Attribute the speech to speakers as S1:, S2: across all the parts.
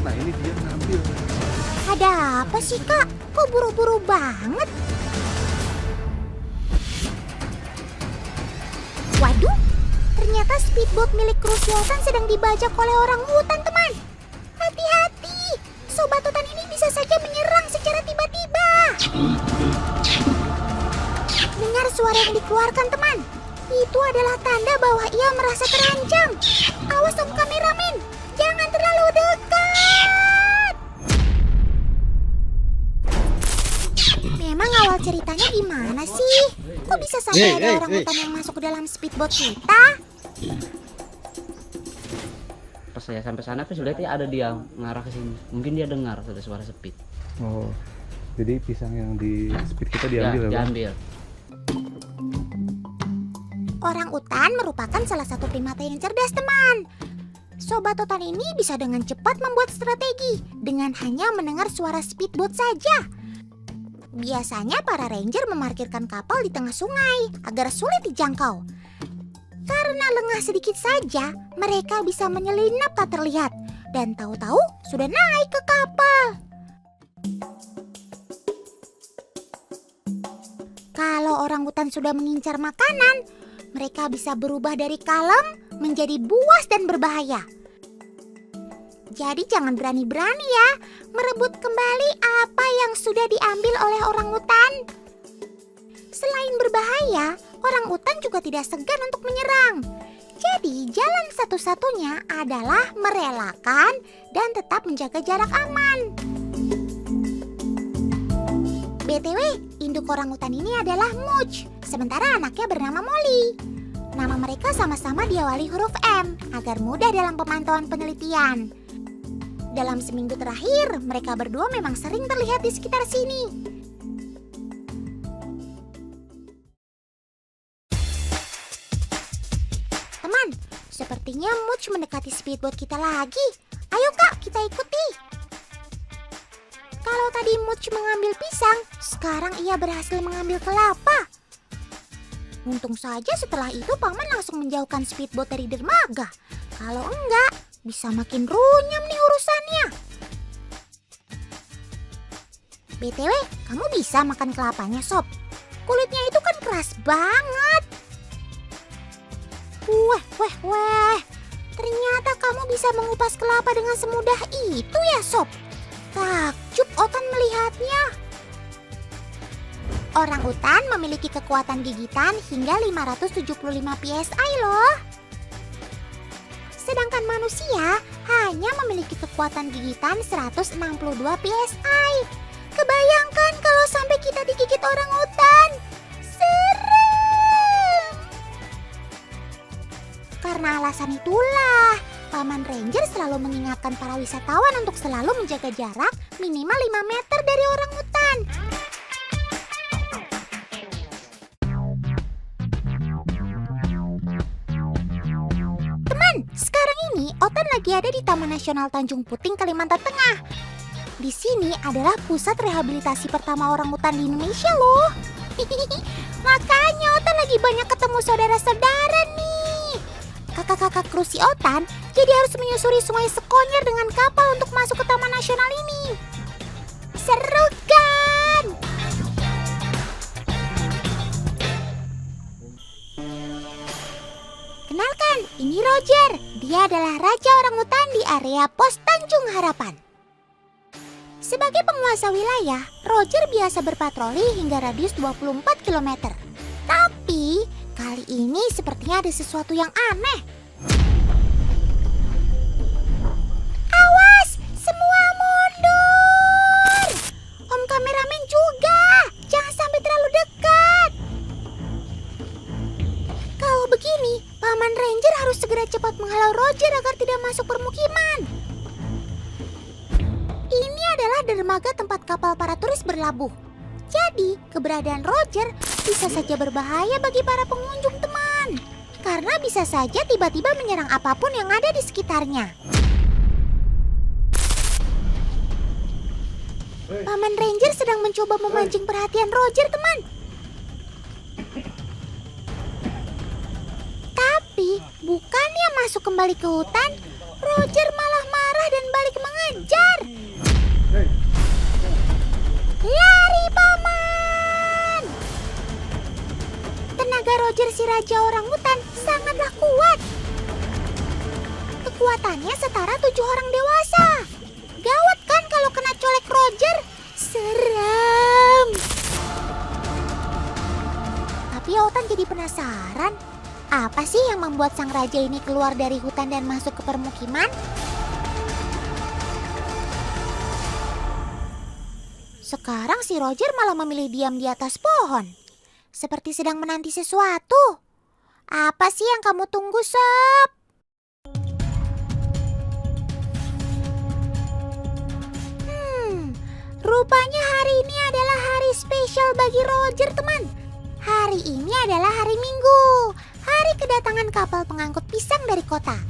S1: Nah ini dia ngambil.
S2: Ada apa sih Kak? Kok buru-buru banget? Waduh, ternyata speedboat milik kru Sultan sedang dibajak oleh orang hutan, teman. Hati-hati, sobat hutan ini bisa saja menyerang secara tiba-tiba. Dengar suara yang dikeluarkan, teman. Itu adalah tanda bahwa ia merasa terancam. Awas Om kameramen, jangan terlalu dekat. Memang awal ceritanya gimana sih? Kok bisa sampai ada orang hutan yang masuk ke dalam speedboat kita?
S3: Pas saya sampai sana aku sudah lihat ada dia ngarah ke sini. Mungkin dia dengar ada suara speed.
S1: Oh, jadi pisang yang di speed kita diambil ya?
S3: Diambil.
S2: Orang utan merupakan salah satu primata yang cerdas, teman. Sobat hutan ini bisa dengan cepat membuat strategi dengan hanya mendengar suara speedboat saja. Biasanya para ranger memarkirkan kapal di tengah sungai agar sulit dijangkau. Karena lengah sedikit saja, mereka bisa menyelinap tak terlihat dan tahu-tahu sudah naik ke kapal. Kalau orang hutan sudah mengincar makanan, mereka bisa berubah dari kalem menjadi buas dan berbahaya. Jadi jangan berani-berani ya merebut kembali apa yang sudah diambil oleh orang hutan. Selain berbahaya, orang hutan juga tidak segan untuk menyerang. Jadi jalan satu-satunya adalah merelakan dan tetap menjaga jarak aman. BTW, induk orang hutan ini adalah Much, sementara anaknya bernama Molly. Nama mereka sama-sama diawali huruf M agar mudah dalam pemantauan penelitian. Dalam seminggu terakhir, mereka berdua memang sering terlihat di sekitar sini. Teman, sepertinya Much mendekati speedboat kita lagi. Ayo Kak, kita ikuti. Kalau tadi Much mengambil pisang, sekarang ia berhasil mengambil kelapa. Untung saja setelah itu Paman langsung menjauhkan speedboat dari dermaga. Kalau enggak, bisa makin runyam nih urusannya. BTW, kamu bisa makan kelapanya, Sob? Kulitnya itu kan keras banget. Weh. Ternyata kamu bisa mengupas kelapa dengan semudah itu ya, Sob? Takjub Otan melihatnya. Orang utan memiliki kekuatan gigitan hingga 575 PSI loh. Sedangkan manusia hanya memiliki kekuatan gigitan 162 PSI. Kebayangkan kalau sampai kita digigit orang hutan. Serem. Karena alasan itulah, Paman Ranger selalu mengingatkan para wisatawan untuk selalu menjaga jarak minimal 5 meter dari orang hutan. Sekarang ini Otan lagi ada di Taman Nasional Tanjung Puting, Kalimantan Tengah. Di sini adalah pusat rehabilitasi pertama orang hutan di Indonesia loh. Makanya Otan lagi banyak ketemu saudara-saudara nih. Kakak-kakak kru si Otan jadi harus menyusuri Sungai Sekonyer dengan kapal untuk masuk ke Taman Nasional ini. Seru kan? Kenalkan, ini Roger. Dia adalah raja orangutan di area Pos Tanjung Harapan. Sebagai penguasa wilayah, Roger biasa berpatroli hingga radius 24 km. Tapi, kali ini sepertinya ada sesuatu yang aneh. Awas, semua mundur! Om kameramen juga, jangan sampai terlalu dekat. Kalau begini, Paman Ranger harus segera cepat menghalau Roger agar tidak masuk permukiman. Ini adalah dermaga tempat kapal para turis berlabuh. Jadi, keberadaan Roger bisa saja berbahaya bagi para pengunjung, teman. Karena bisa saja tiba-tiba menyerang apapun yang ada di sekitarnya. Paman Ranger sedang mencoba memancing perhatian Roger, teman. Tapi, bukannya masuk kembali ke hutan, Roger malah marah dan balik mengejar. si Raja Orangutan sangatlah kuat. Kekuatannya setara 7 orang dewasa. Gawat kan kalau kena colek Roger? Seram. Tapi Otan jadi penasaran, apa sih yang membuat sang raja ini keluar dari hutan dan masuk ke permukiman? Sekarang si Roger malah memilih diam di atas pohon, seperti sedang menanti sesuatu. Apa sih yang kamu tunggu, Sob? Rupanya hari ini adalah hari spesial bagi Roger, teman. Hari ini adalah hari Minggu, hari kedatangan kapal pengangkut pisang dari kota.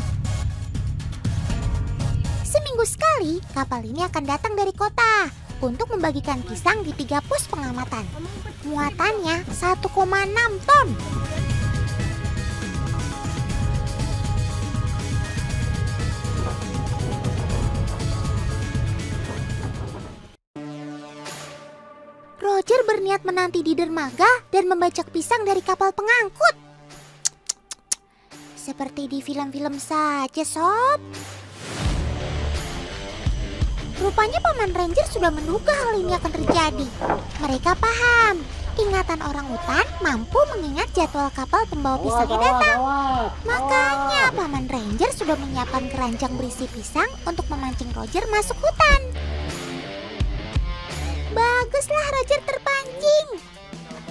S2: Seminggu sekali, kapal ini akan datang dari kota untuk membagikan pisang di 3 pos pengamatan. Muatannya 1,6 ton. Roger berniat menanti di dermaga dan membajak pisang dari kapal pengangkut. Seperti di film-film saja, Sob. Rupanya Paman Ranger sudah menduga hal ini akan terjadi. Mereka paham, ingatan orangutan mampu mengingat jadwal kapal pembawa pisangnya datang. Makanya Paman Ranger sudah menyiapkan keranjang berisi pisang untuk memancing Roger masuk hutan. Baguslah Roger terpancing.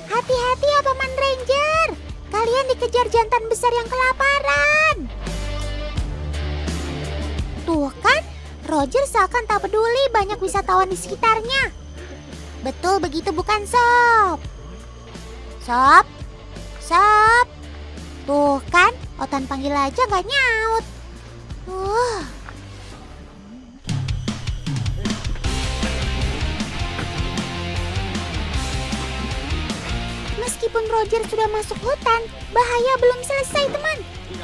S2: Hati-hati ya Paman Ranger. Kalian dikejar jantan besar yang kelaparan. Tuh kan, Roger seakan tak peduli banyak wisatawan di sekitarnya. Betul begitu bukan, Sob? Sob? Sob? Tuh kan, Otan panggil aja gak nyaut. Meskipun Roger sudah masuk hutan, bahaya belum selesai, teman.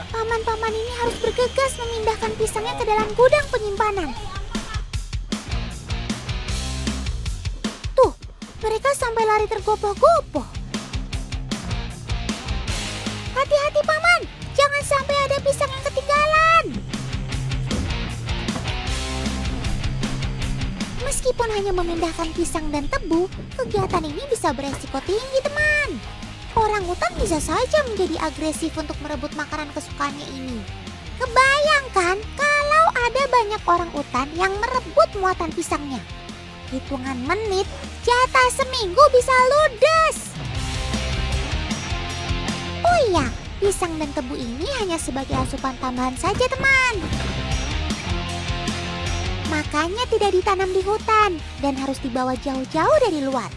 S2: Paman-paman ini harus bergegas memindahkan pisangnya ke dalam gudang penyimpanan. Tuh, mereka sampai lari tergopoh-gopoh. Hati-hati, Paman. Jangan sampai ada pisang yang ketinggalan. Meskipun hanya memindahkan pisang dan tebu, kegiatan ini bisa beresiko tinggi, teman. Orangutan bisa saja menjadi agresif untuk merebut makanan kesukaannya ini. Kebayangkan kalau ada banyak orangutan yang merebut muatan pisangnya. Hitungan menit, jatah seminggu bisa ludes. Oh iya, pisang dan tebu ini hanya sebagai asupan tambahan saja, teman. Makanya tidak ditanam di hutan dan harus dibawa jauh-jauh dari luar.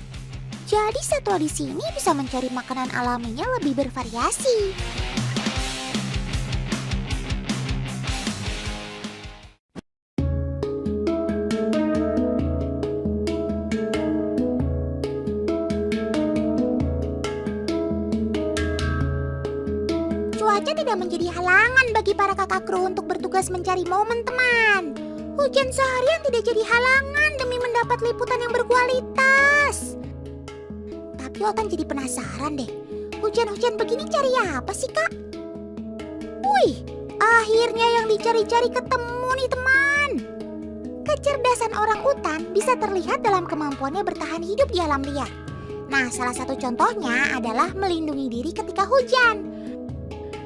S2: Jadi satwa di sini bisa mencari makanan alaminya lebih bervariasi. Cuaca tidak menjadi halangan bagi para kakak kru untuk bertugas mencari momen, teman. Hujan seharian tidak jadi halangan demi mendapat liputan yang berkualitas. Tapi Otan jadi penasaran deh, hujan-hujan begini cari apa sih, Kak? Wih, akhirnya yang dicari-cari ketemu nih, teman. Kecerdasan orangutan bisa terlihat dalam kemampuannya bertahan hidup di alam liar. Nah, salah satu contohnya adalah melindungi diri ketika hujan.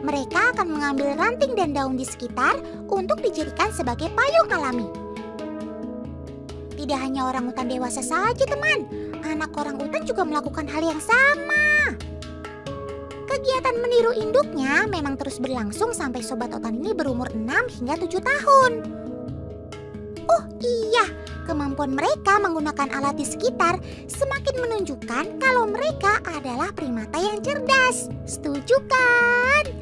S2: Mereka akan mengambil ranting dan daun di sekitar untuk dijadikan sebagai payung alami. Tidak hanya orangutan dewasa saja, teman. Anak orangutan juga melakukan hal yang sama. Kegiatan meniru induknya memang terus berlangsung sampai sobat Otan ini berumur 6 hingga 7 tahun. Oh iya, kemampuan mereka menggunakan alat di sekitar semakin menunjukkan kalau mereka adalah primata yang cerdas. Setuju kan?